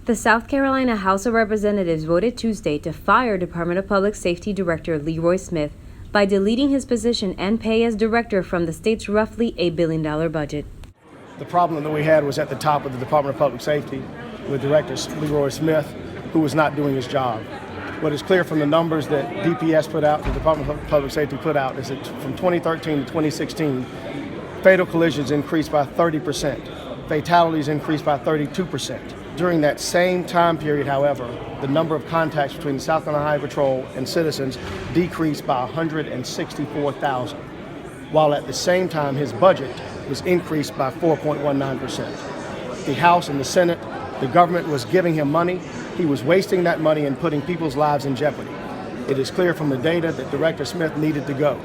The South Carolina House of Representatives voted Tuesday to fire Department of Public Safety Director Leroy Smith by deleting his position and pay as director from the state's roughly $8 billion budget. The problem that we had was at the top of the Department of Public Safety with Director Leroy Smith, who was not doing his job. What is clear from the numbers that DPS put out, the Department of Public Safety put out, is that from 2013 to 2016, fatal collisions increased by 30%, fatalities increased by 32%. During that same time period, however, the number of contacts between the South Carolina Highway Patrol and citizens decreased by 164,000, while at the same time his budget was increased by 4.19%. The House and the Senate, the government was giving him money. He was wasting that money and putting people's lives in jeopardy. It is clear from the data that Director Smith needed to go.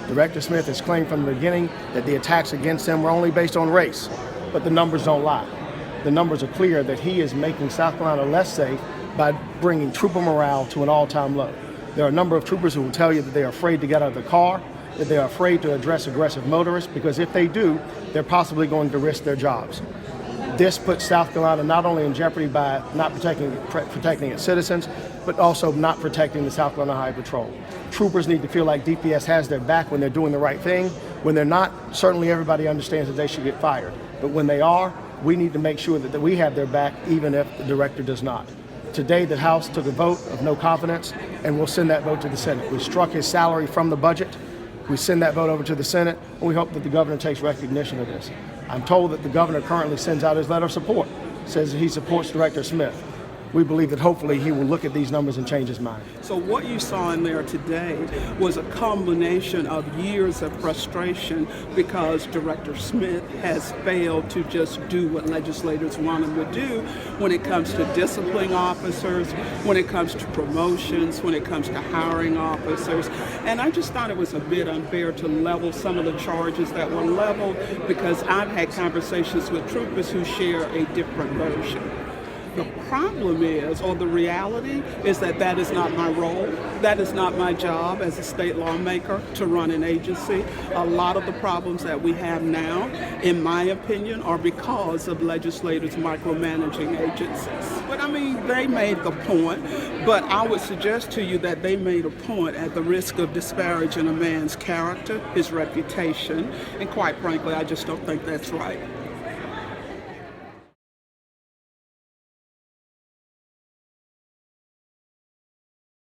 Director Smith has claimed from the beginning that the attacks against him were only based on race, but the numbers don't lie. The numbers are clear that he is making South Carolina less safe by bringing trooper morale to an all-time low. There are a number of troopers who will tell you that they are afraid to get out of the car, that they are afraid to address aggressive motorists, because if they do, they're possibly going to risk their jobs. This puts South Carolina not only in jeopardy by not protecting its citizens, but also not protecting the South Carolina Highway Patrol. Troopers need to feel like DPS has their back when they're doing the right thing. When they're not, certainly everybody understands that they should get fired. But when they are, we need to make sure that we have their back, even if the director does not. Today, the House took a vote of no confidence, and we'll send that vote to the Senate. We struck his salary from the budget. We send that vote over to the Senate, and we hope that the governor takes recognition of this. I'm told that the governor currently sends out his letter of support, says that he supports Director Smith. We believe that hopefully he will look at these numbers and change his mind. So what you saw in there today was a combination of years of frustration because Director Smith has failed to just do what legislators want him to do when it comes to disciplining officers, when it comes to promotions, when it comes to hiring officers. And I just thought it was a bit unfair to level some of the charges that were leveled, because I've had conversations with troopers who share a different version. The problem is, or the reality, is that that is not my role. That is not my job as a state lawmaker to run an agency. A lot of the problems that we have now, in my opinion, are because of legislators micromanaging agencies. But I mean, they made the point, but I would suggest to you that they made a point at the risk of disparaging a man's character, his reputation, and quite frankly, I just don't think that's right.